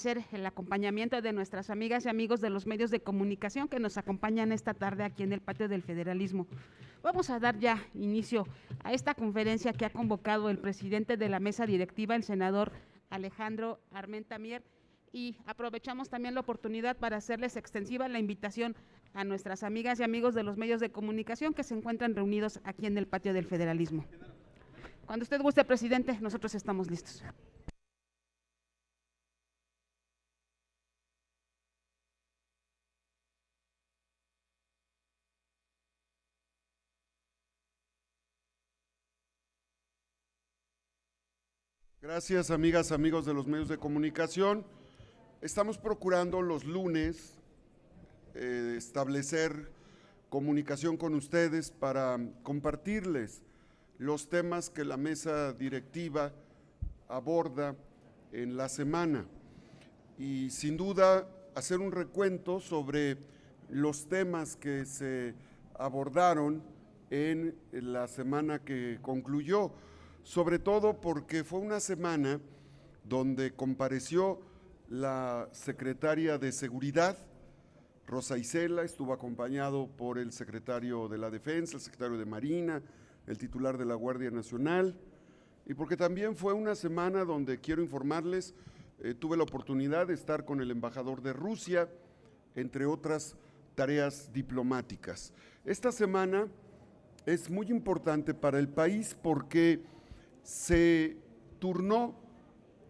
agradecer el acompañamiento de nuestras amigas y amigos de los medios de comunicación que nos acompañan esta tarde aquí en el Patio del Federalismo. Vamos a dar ya inicio a esta conferencia que ha convocado el presidente de la mesa directiva, el senador Alejandro Armenta Mier, y aprovechamos también la oportunidad para hacerles extensiva la invitación a nuestras amigas y amigos de los medios de comunicación que se encuentran reunidos aquí en el Patio del Federalismo. Cuando usted guste, presidente, nosotros estamos listos. Gracias, amigas, amigos de los medios de comunicación. Estamos procurando los lunes establecer comunicación con ustedes para compartirles los temas que la mesa directiva aborda en la semana y sin duda hacer un recuento sobre los temas que se abordaron en la semana que concluyó, sobre todo porque fue una semana donde compareció la secretaria de Seguridad, Rosa Isela, estuvo acompañado por el secretario de la Defensa, el secretario de Marina, el titular de la Guardia Nacional, y porque también fue una semana donde quiero informarles, tuve la oportunidad de estar con el embajador de Rusia, entre otras tareas diplomáticas. Esta semana es muy importante para el país porque se turnó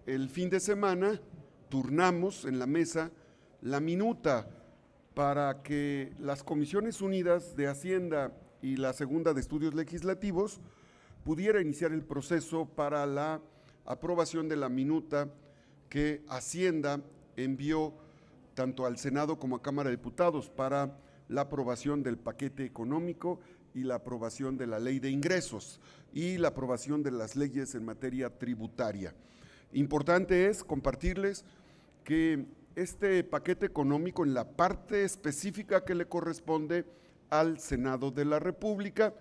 el fin de semana, turnamos en la mesa la minuta para que las Comisiones Unidas de Hacienda y la Segunda de Estudios Legislativos pudiera iniciar el proceso para la aprobación de la minuta que Hacienda envió tanto al Senado como a Cámara de Diputados para la aprobación del paquete económico y la aprobación de la ley de ingresos y la aprobación de las leyes en materia tributaria. Importante es compartirles que este paquete económico, en la parte específica que le corresponde al Senado de la República,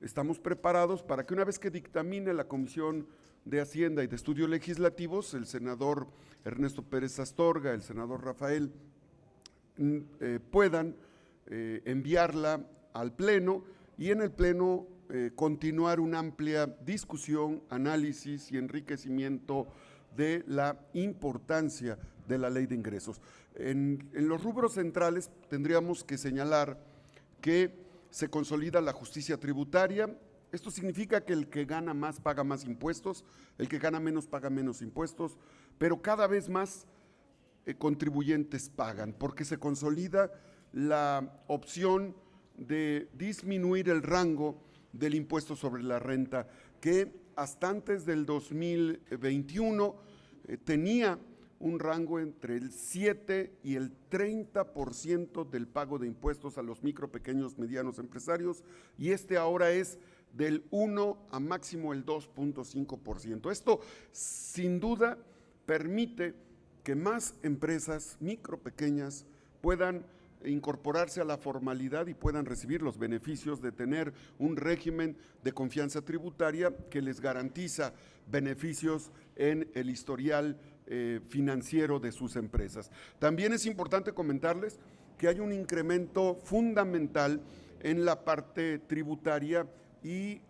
estamos preparados para que una vez que dictamine la Comisión de Hacienda y de Estudios Legislativos, el senador Ernesto Pérez Astorga, el senador Rafael, puedan enviarla al Pleno y en el Pleno continuar una amplia discusión, análisis y enriquecimiento de la importancia de la ley de ingresos. En los rubros centrales tendríamos que señalar que se consolida la justicia tributaria. Esto significa que el que gana más paga más impuestos, el que gana menos paga menos impuestos, pero cada vez más contribuyentes pagan, porque se consolida la opción de disminuir el rango del impuesto sobre la renta, que hasta antes del 2021 tenía un rango entre el 7 y el 30% del pago de impuestos a los micro, pequeños, medianos empresarios, y ahora es del 1 a máximo el 2.5%. Esto sin duda permite que más empresas micro, pequeñas puedan incorporarse a la formalidad y puedan recibir los beneficios de tener un régimen de confianza tributaria que les garantiza beneficios en el historial financiero de sus empresas. También es importante comentarles que hay un incremento fundamental en la parte tributaria y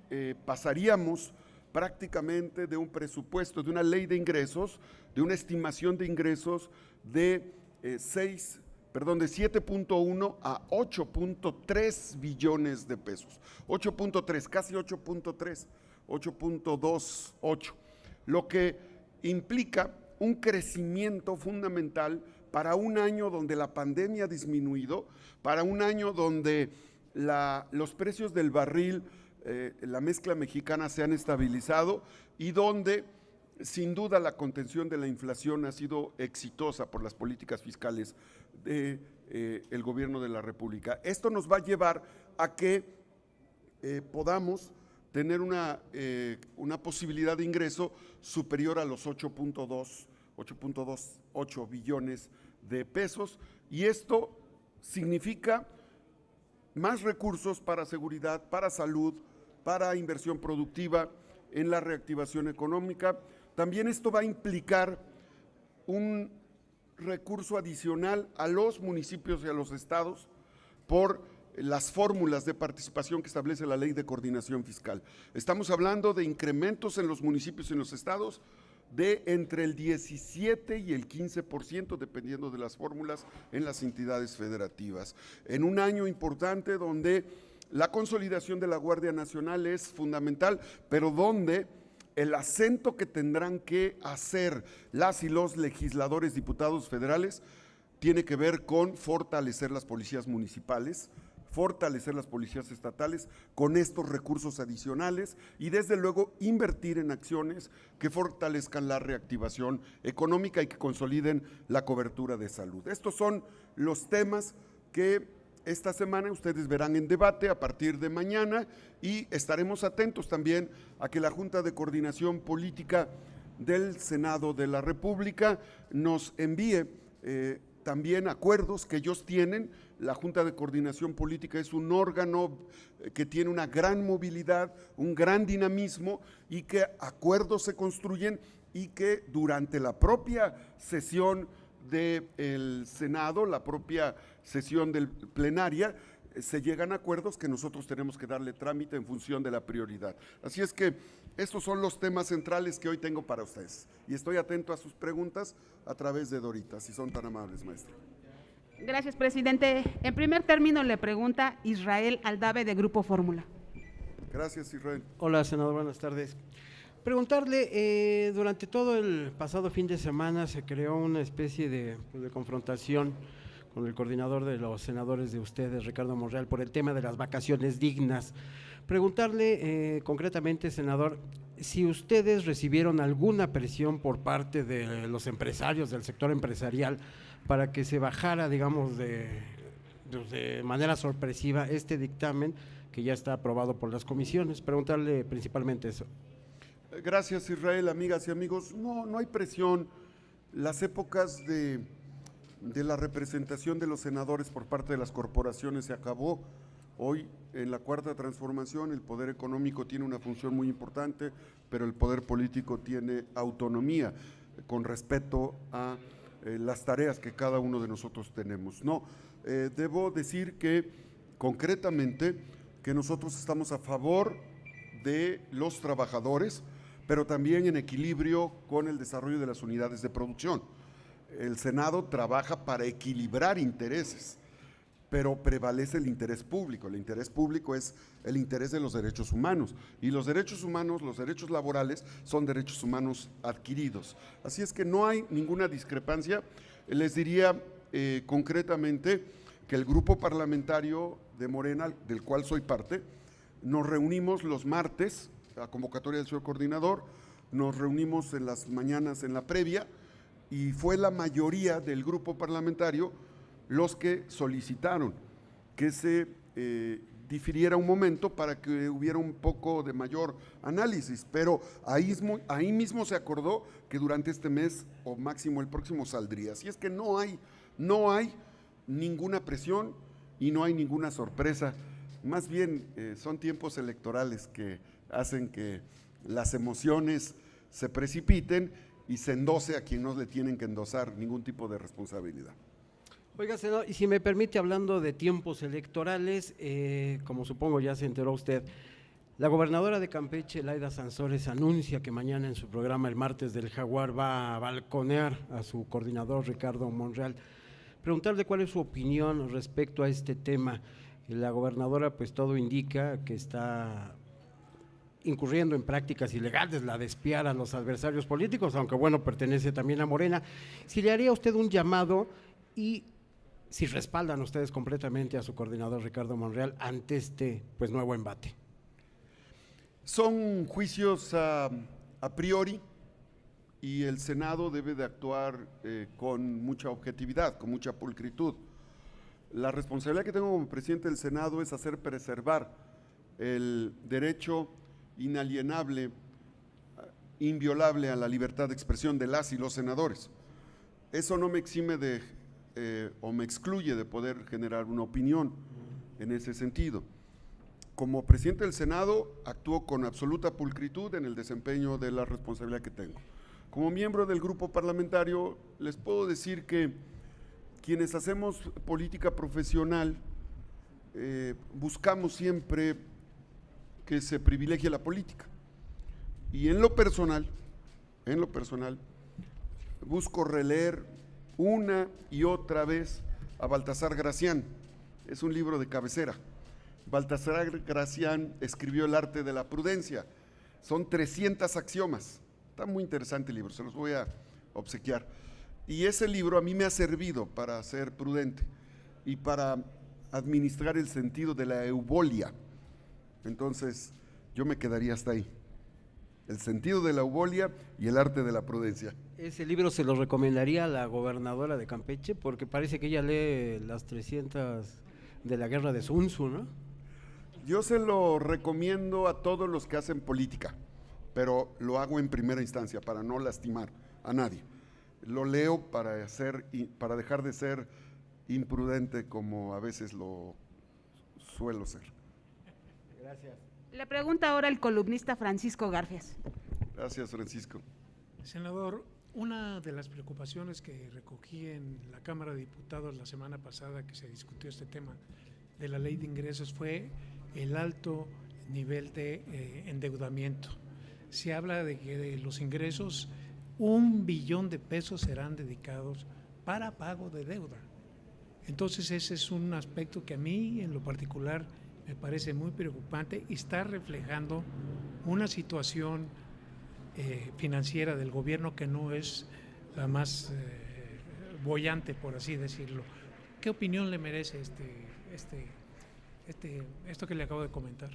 pasaríamos prácticamente de un presupuesto, de una ley de ingresos, de una estimación de ingresos de 7.1 a 8.3 billones de pesos. 8.3, casi 8.3, 8.28, lo que implica un crecimiento fundamental para un año donde la pandemia ha disminuido, para un año donde los precios del barril, la mezcla mexicana se han estabilizado y donde sin duda la contención de la inflación ha sido exitosa por las políticas fiscales del gobierno de la República. Esto nos va a llevar a que podamos tener una posibilidad de ingreso superior a los 8.28 billones de pesos, y esto significa más recursos para seguridad, para salud, para inversión productiva, en la reactivación económica. También esto va a implicar un recurso adicional a los municipios y a los estados por las fórmulas de participación que establece la Ley de Coordinación Fiscal. Estamos hablando de incrementos en los municipios y en los estados de entre el 17 y el 15%, dependiendo de las fórmulas en las entidades federativas. En un año importante donde la consolidación de la Guardia Nacional es fundamental, pero donde el acento que tendrán que hacer las y los legisladores, diputados federales, tiene que ver con fortalecer las policías municipales, fortalecer las policías estatales con estos recursos adicionales y desde luego invertir en acciones que fortalezcan la reactivación económica y que consoliden la cobertura de salud. Estos son los temas que esta semana ustedes verán en debate a partir de mañana y estaremos atentos también a que la Junta de Coordinación Política del Senado de la República nos envíe también acuerdos que ellos tienen. La Junta de Coordinación Política es un órgano que tiene una gran movilidad, un gran dinamismo y que acuerdos se construyen y que durante la propia sesión del Senado, la propia sesión del plenaria, se llegan a acuerdos que nosotros tenemos que darle trámite en función de la prioridad. Así es que estos son los temas centrales que hoy tengo para ustedes y estoy atento a sus preguntas a través de Dorita, si son tan amables, maestra. Gracias, presidente. En primer término le pregunta Israel Aldave de Grupo Fórmula. Gracias, Israel. Hola, senador, buenas tardes. Preguntarle, durante todo el pasado fin de semana se creó una especie de confrontación con el coordinador de los senadores de ustedes, Ricardo Monreal, por el tema de las vacaciones dignas. Preguntarle concretamente, senador, si ustedes recibieron alguna presión por parte de los empresarios, del sector empresarial, para que se bajara, digamos, de manera sorpresiva este dictamen que ya está aprobado por las comisiones. Preguntarle principalmente eso. Gracias, Israel, amigas y amigos. No hay presión. Las épocas de la representación de los senadores por parte de las corporaciones se acabó. Hoy, en la Cuarta Transformación, el poder económico tiene una función muy importante, pero el poder político tiene autonomía con respecto a las tareas que cada uno de nosotros tenemos. Debo decir que concretamente que nosotros estamos a favor de los trabajadores, pero también en equilibrio con el desarrollo de las unidades de producción. El Senado trabaja para equilibrar intereses, pero prevalece el interés público. El interés público es el interés de los derechos humanos y los derechos humanos, los derechos laborales son derechos humanos adquiridos. Así es que no hay ninguna discrepancia. Les diría concretamente que el grupo parlamentario de Morena, del cual soy parte, nos reunimos los martes, a convocatoria del señor coordinador, nos reunimos en las mañanas en la previa y fue la mayoría del grupo parlamentario los que solicitaron que se difiriera un momento para que hubiera un poco de mayor análisis, pero ahí mismo se acordó que durante este mes o máximo el próximo saldría. Así es que no hay ninguna presión y no hay ninguna sorpresa. Más bien son tiempos electorales que hacen que las emociones se precipiten y se endose a quien no le tienen que endosar ningún tipo de responsabilidad. Oiga, senador, y si me permite, hablando de tiempos electorales, como supongo ya se enteró usted, la gobernadora de Campeche, Laida Sansores, anuncia que mañana en su programa El Martes del Jaguar va a balconear a su coordinador Ricardo Monreal. Preguntarle cuál es su opinión respecto a este tema. La gobernadora, pues todo indica que está incurriendo en prácticas ilegales, la de espiar a los adversarios políticos, aunque bueno, pertenece también a Morena. Si le haría usted un llamado y si respaldan ustedes completamente a su coordinador Ricardo Monreal ante este nuevo embate. Son juicios a priori y el Senado debe de actuar con mucha objetividad, con mucha pulcritud. La responsabilidad que tengo como presidente del Senado es hacer preservar el derecho inalienable, inviolable a la libertad de expresión de las y los senadores. Eso no me exime o me excluye de poder generar una opinión en ese sentido. Como presidente del Senado, actúo con absoluta pulcritud en el desempeño de la responsabilidad que tengo. Como miembro del grupo parlamentario, les puedo decir que quienes hacemos política profesional buscamos siempre que se privilegie la política. Y en lo personal, busco releer una y otra vez a Baltasar Gracián. Es un libro de cabecera. Baltasar Gracián escribió El arte de la prudencia. Son 300 axiomas. Está muy interesante el libro, se los voy a obsequiar. Y ese libro a mí me ha servido para ser prudente y para administrar el sentido de la eubolia. Entonces, yo me quedaría hasta ahí. El sentido de la eubolia y el arte de la prudencia. Ese libro se lo recomendaría a la gobernadora de Campeche, porque parece que ella lee las 300 de la guerra de Sun Tzu, ¿no? Yo se lo recomiendo a todos los que hacen política, pero lo hago en primera instancia para no lastimar a nadie. Lo leo para dejar de ser imprudente como a veces lo suelo ser. Gracias. Le pregunta ahora el columnista Francisco Garfias. Gracias, Francisco. Senador, una de las preocupaciones que recogí en la Cámara de Diputados la semana pasada que se discutió este tema de la ley de ingresos fue el alto nivel de endeudamiento. Se habla de que de los ingresos, 1 billón de pesos serán dedicados para pago de deuda. Entonces ese es un aspecto que a mí en lo particular me parece muy preocupante y está reflejando una situación financiera del gobierno que no es la más boyante, por así decirlo. ¿Qué opinión le merece esto que le acabo de comentar?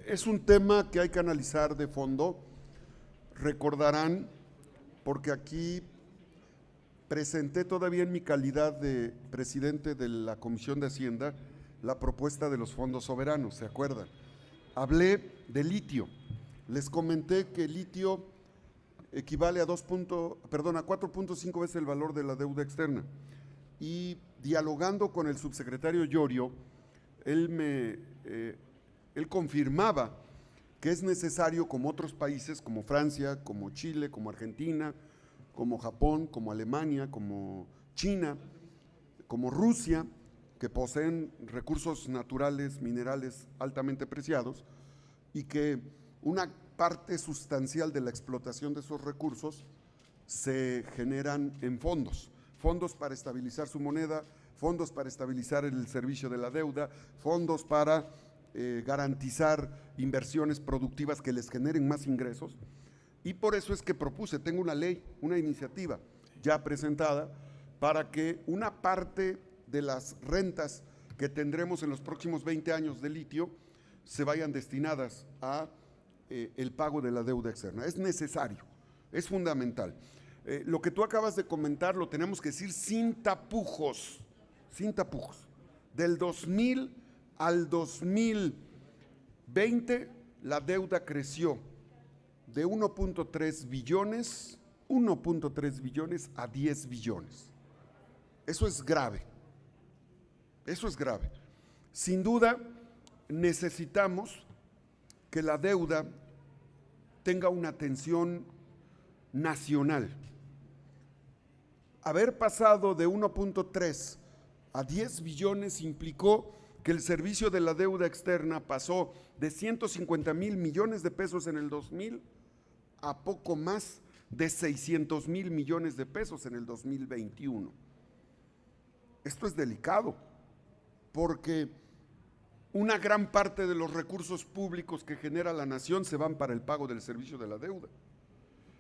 Es un tema que hay que analizar de fondo. Recordarán, porque aquí presenté todavía en mi calidad de presidente de la Comisión de Hacienda la propuesta de los fondos soberanos, ¿se acuerdan? Hablé de litio. Les comenté que el litio equivale a 4.5 veces el valor de la deuda externa. Y dialogando con el subsecretario Llorio, él confirmaba que es necesario, como otros países, como Francia, como Chile, como Argentina, como Japón, como Alemania, como China, como Rusia, que poseen recursos naturales, minerales altamente preciados, y que una parte sustancial de la explotación de esos recursos se generan en fondos para estabilizar su moneda, fondos para estabilizar el servicio de la deuda, fondos para garantizar inversiones productivas que les generen más ingresos. Y por eso es que propuse, tengo una ley, una iniciativa ya presentada para que una parte de las rentas que tendremos en los próximos 20 años de litio se vayan destinadas a el pago de la deuda externa. Es necesario, es fundamental. Lo que tú acabas de comentar lo tenemos que decir sin tapujos, Del 2000 al 2020 la deuda creció de 1.3 billones a 10 billones. Eso es grave. Sin duda, necesitamos que la deuda tenga una atención nacional. Haber pasado de 1.3 a 10 billones implicó que el servicio de la deuda externa pasó de 150,000 millones de pesos en el 2000 a poco más de 600,000 millones de pesos en el 2021. Esto es delicado, porque una gran parte de los recursos públicos que genera la nación se van para el pago del servicio de la deuda.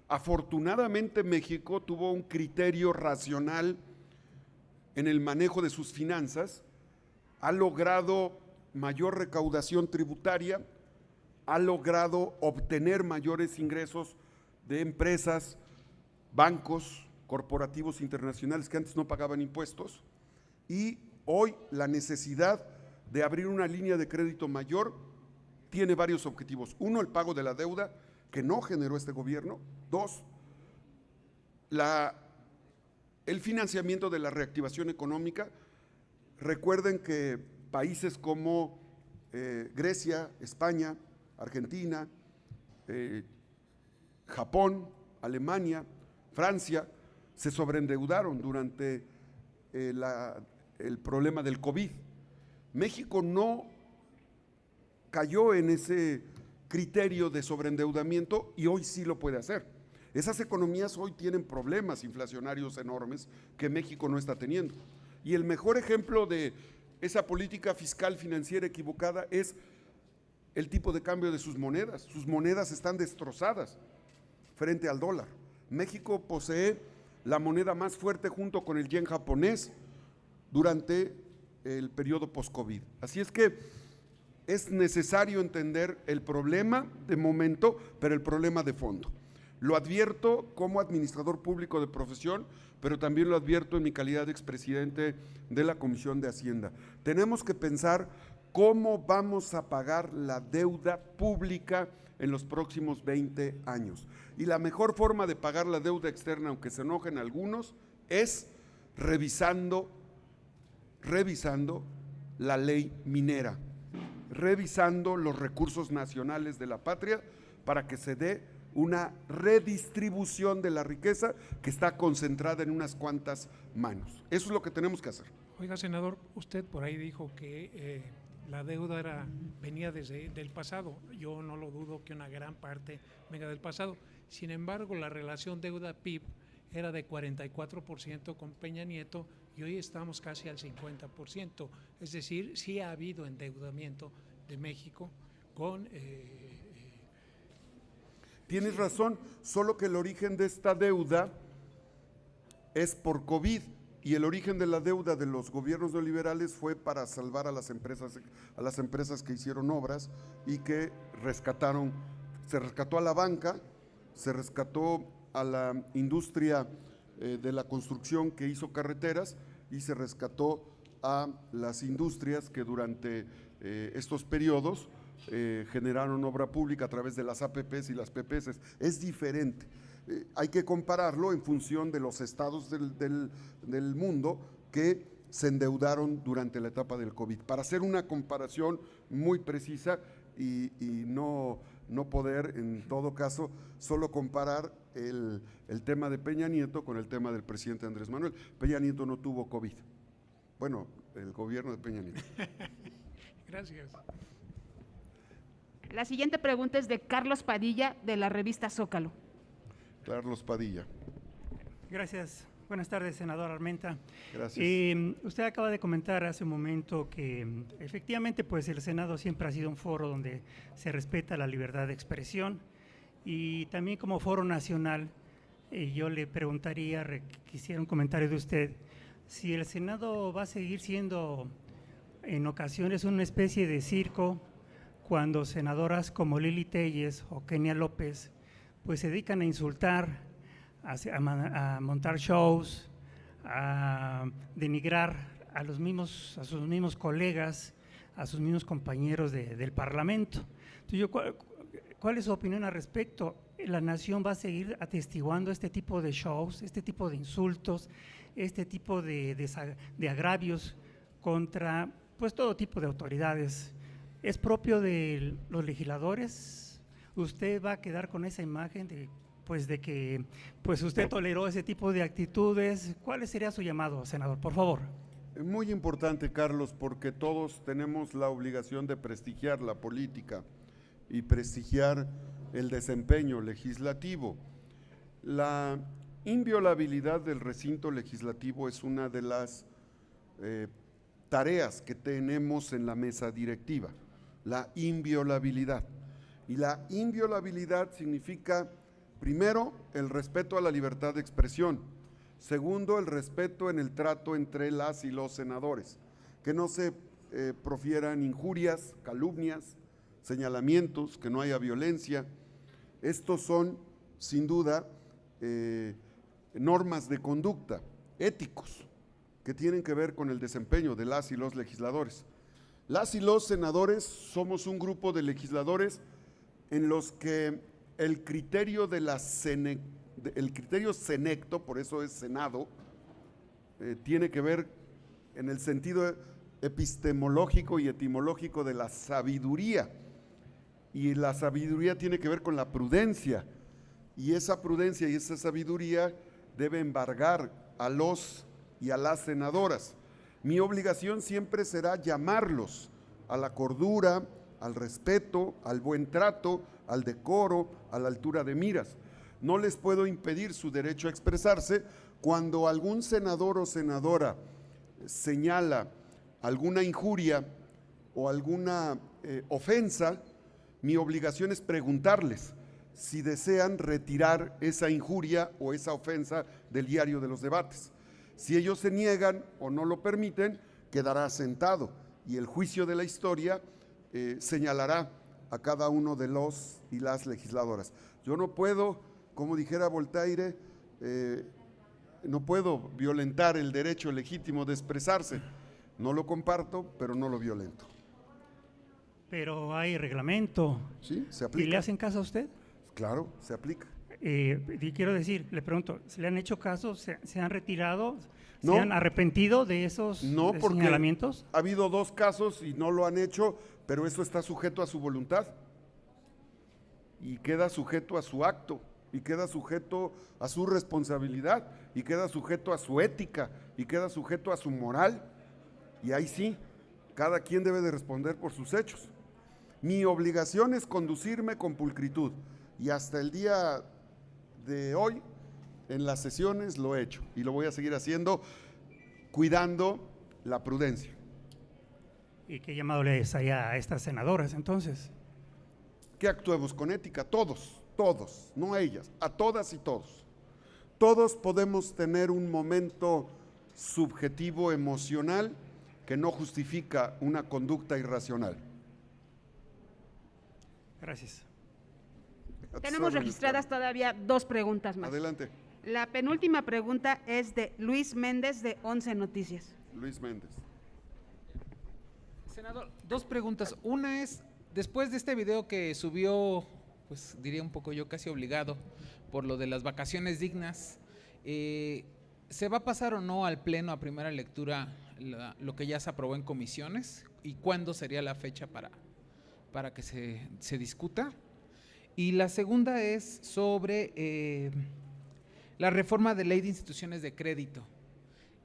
Afortunadamente México tuvo un criterio racional en el manejo de sus finanzas, ha logrado mayor recaudación tributaria, ha logrado obtener mayores ingresos de empresas, bancos, corporativos internacionales que antes no pagaban impuestos, y hoy la necesidad de abrir una línea de crédito mayor tiene varios objetivos. Uno, el pago de la deuda que no generó este gobierno. Dos, el financiamiento de la reactivación económica. Recuerden que países como Grecia, España, Argentina, Japón, Alemania, Francia, se sobreendeudaron durante el problema del COVID. México no cayó en ese criterio de sobreendeudamiento y hoy sí lo puede hacer. Esas economías hoy tienen problemas inflacionarios enormes que México no está teniendo. Y el mejor ejemplo de esa política fiscal financiera equivocada es el tipo de cambio de sus monedas. Sus monedas están destrozadas frente al dólar. México posee la moneda más fuerte junto con el yen japonés durante el periodo post-COVID. Así es que es necesario entender el problema de momento, pero el problema de fondo. Lo advierto como administrador público de profesión, pero también lo advierto en mi calidad de expresidente de la Comisión de Hacienda. Tenemos que pensar cómo vamos a pagar la deuda pública en los próximos 20 años. Y la mejor forma de pagar la deuda externa, aunque se enojen algunos, es revisando la ley minera, revisando los recursos nacionales de la patria para que se dé una redistribución de la riqueza que está concentrada en unas cuantas manos. Eso es lo que tenemos que hacer. Oiga, senador, usted por ahí dijo que la deuda venía del pasado. Yo no lo dudo que una gran parte venga del pasado. Sin embargo, la relación deuda-PIB era de 44% con Peña Nieto y hoy estamos casi al 50%. Es decir, sí ha habido endeudamiento de México con… Tienes razón, solo que el origen de esta deuda es por COVID y el origen de la deuda de los gobiernos neoliberales fue para salvar a las empresas que hicieron obras y que rescataron, se rescató a la banca, se rescató a la industria de la construcción que hizo carreteras y se rescató a las industrias que durante estos periodos generaron obra pública a través de las APPs y las PPS. Es diferente. Hay que compararlo en función de los estados del mundo que se endeudaron durante la etapa del COVID, para hacer una comparación muy precisa y no poder, en todo caso, solo comparar el tema de Peña Nieto con el tema del presidente Andrés Manuel. Peña Nieto no tuvo COVID. Bueno, el gobierno de Peña Nieto. Gracias. La siguiente pregunta es de Carlos Padilla, de la revista Zócalo. Carlos Padilla. Gracias. Buenas tardes, senador Armenta. Gracias. Usted acaba de comentar hace un momento que efectivamente pues el Senado siempre ha sido un foro donde se respeta la libertad de expresión y también como foro nacional yo le preguntaría, quisiera un comentario de usted, si el Senado va a seguir siendo en ocasiones una especie de circo cuando senadoras como Lili Téllez o Kenia López pues se dedican a insultar, a montar shows, a denigrar a sus mismos colegas, a sus mismos compañeros del Parlamento. Entonces, ¿cuál es su opinión al respecto? ¿La nación va a seguir atestiguando este tipo de shows, este tipo de insultos, este tipo de agravios contra pues todo tipo de autoridades? ¿Es propio de los legisladores? ¿Usted va a quedar con esa imagen de que usted toleró ese tipo de actitudes? ¿Cuál sería su llamado, senador? Por favor. Es muy importante, Carlos, porque todos tenemos la obligación de prestigiar la política y prestigiar el desempeño legislativo. La inviolabilidad del recinto legislativo es una de las tareas que tenemos en la mesa directiva, la inviolabilidad. Y la inviolabilidad significa, primero, el respeto a la libertad de expresión. Segundo, el respeto en el trato entre las y los senadores, que no se profieran injurias, calumnias, señalamientos, que no haya violencia. Estos son, sin duda, normas de conducta, éticos, que tienen que ver con el desempeño de las y los legisladores. Las y los senadores somos un grupo de legisladores en los que el criterio senecto, por eso es Senado, tiene que ver en el sentido epistemológico y etimológico de la sabiduría, y la sabiduría tiene que ver con la prudencia, y esa prudencia y esa sabiduría debe embargar a los y a las senadoras. Mi obligación siempre será llamarlos a la cordura, al respeto, al buen trato, al decoro, a la altura de miras. No les puedo impedir su derecho a expresarse. Cuando algún senador o senadora señala alguna injuria o alguna ofensa, mi obligación es preguntarles si desean retirar esa injuria o esa ofensa del diario de los debates. Si ellos se niegan o no lo permiten, quedará sentado y el juicio de la historia señalará a cada uno de los y las legisladoras. Yo no puedo, como dijera Voltaire, no puedo violentar el derecho legítimo de expresarse. No lo comparto, pero no lo violento. Pero hay reglamento. ¿Sí? ¿Se ¿Y aplica? le hacen caso a usted? Claro, se aplica. Y quiero decir, le pregunto, ¿se le han hecho caso? ¿Se han retirado? No. ¿Se han arrepentido de esos No, porque señalamientos? ha habido 2 casos y no lo han hecho, pero eso está sujeto a su voluntad y queda sujeto a su acto y queda sujeto a su responsabilidad y queda sujeto a su ética y queda sujeto a su moral, y ahí sí, cada quien debe de responder por sus hechos. Mi obligación es conducirme con pulcritud y hasta el día de hoy en las sesiones lo he hecho y lo voy a seguir haciendo cuidando la prudencia. ¿Y qué llamado le es allá a estas senadoras entonces? Que actuemos con ética, todos, no a ellas, a todas y todos. Todos podemos tener un momento subjetivo emocional que no justifica una conducta irracional. Gracias. Tenemos registradas todavía 2 preguntas más. Adelante. La penúltima pregunta es de Luis Méndez de 11 Noticias. Luis Méndez. Senador, 2 preguntas. Una es, después de este video que subió, pues diría un poco yo casi obligado, por lo de las vacaciones dignas, ¿se va a pasar o no al Pleno a primera lectura lo que ya se aprobó en comisiones? ¿Y cuándo sería la fecha para que se discuta? Y la segunda es sobre la reforma de ley de instituciones de crédito.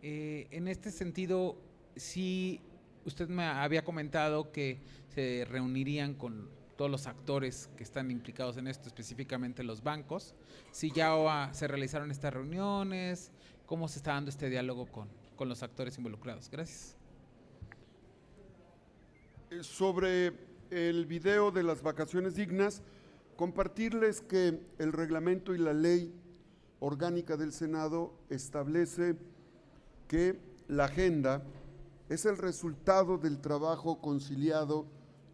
En este sentido, sí, usted me había comentado que se reunirían con todos los actores que están implicados en esto, específicamente los bancos. Si ya se realizaron estas reuniones, ¿cómo se está dando este diálogo con los actores involucrados? Gracias. Sobre el video de las vacaciones dignas, compartirles que el reglamento y la ley orgánica del Senado establece que la agenda es el resultado del trabajo conciliado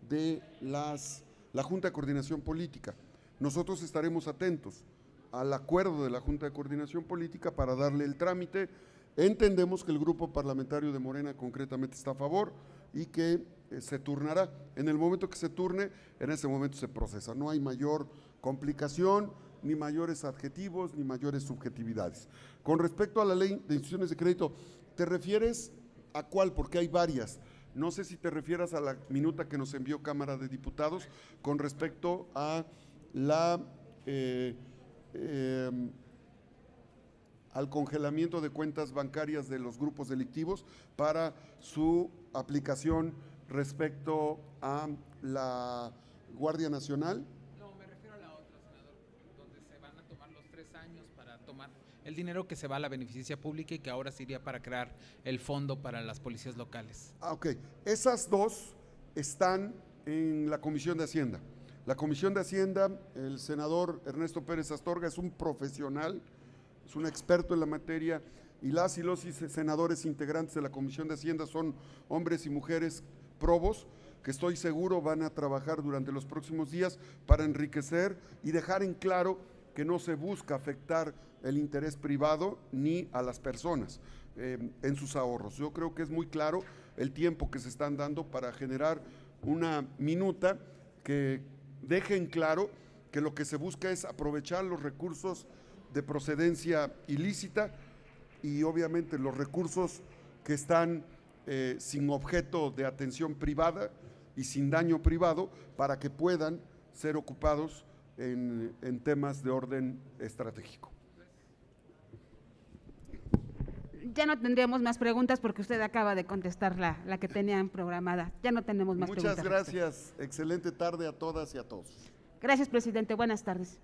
de la Junta de Coordinación Política. Nosotros estaremos atentos al acuerdo de la Junta de Coordinación Política para darle el trámite. Entendemos que el grupo parlamentario de Morena concretamente está a favor y que se turnará. En el momento que se turne, en ese momento se procesa. No hay mayor complicación, ni mayores adjetivos, ni mayores subjetividades. Con respecto a la ley de instituciones de crédito, ¿te refieres a cuál? Porque hay varias. No sé si te refieras a la minuta que nos envió Cámara de Diputados con respecto a al congelamiento de cuentas bancarias de los grupos delictivos para su aplicación respecto a la Guardia Nacional. No, me refiero a la otra, senador, donde se van a tomar los 3 años para tomar el dinero que se va a la beneficencia pública y que ahora se iría para crear el fondo para las policías locales. Ok, esas 2 están en la Comisión de Hacienda. La Comisión de Hacienda, el senador Ernesto Pérez Astorga es un profesional, es un experto en la materia, y las y los senadores integrantes de la Comisión de Hacienda son hombres y mujeres probos que estoy seguro van a trabajar durante los próximos días para enriquecer y dejar en claro que no se busca afectar el interés privado ni a las personas en sus ahorros. Yo creo que es muy claro el tiempo que se están dando para generar una minuta que deje en claro que lo que se busca es aprovechar los recursos de procedencia ilícita y obviamente los recursos que están sin objeto de atención privada y sin daño privado para que puedan ser ocupados en temas de orden estratégico. Ya no tendríamos más preguntas porque usted acaba de contestar la que tenían programada. Ya no tenemos más Muchas preguntas. gracias. Excelente tarde a todas y a todos. Gracias, presidente. Buenas tardes.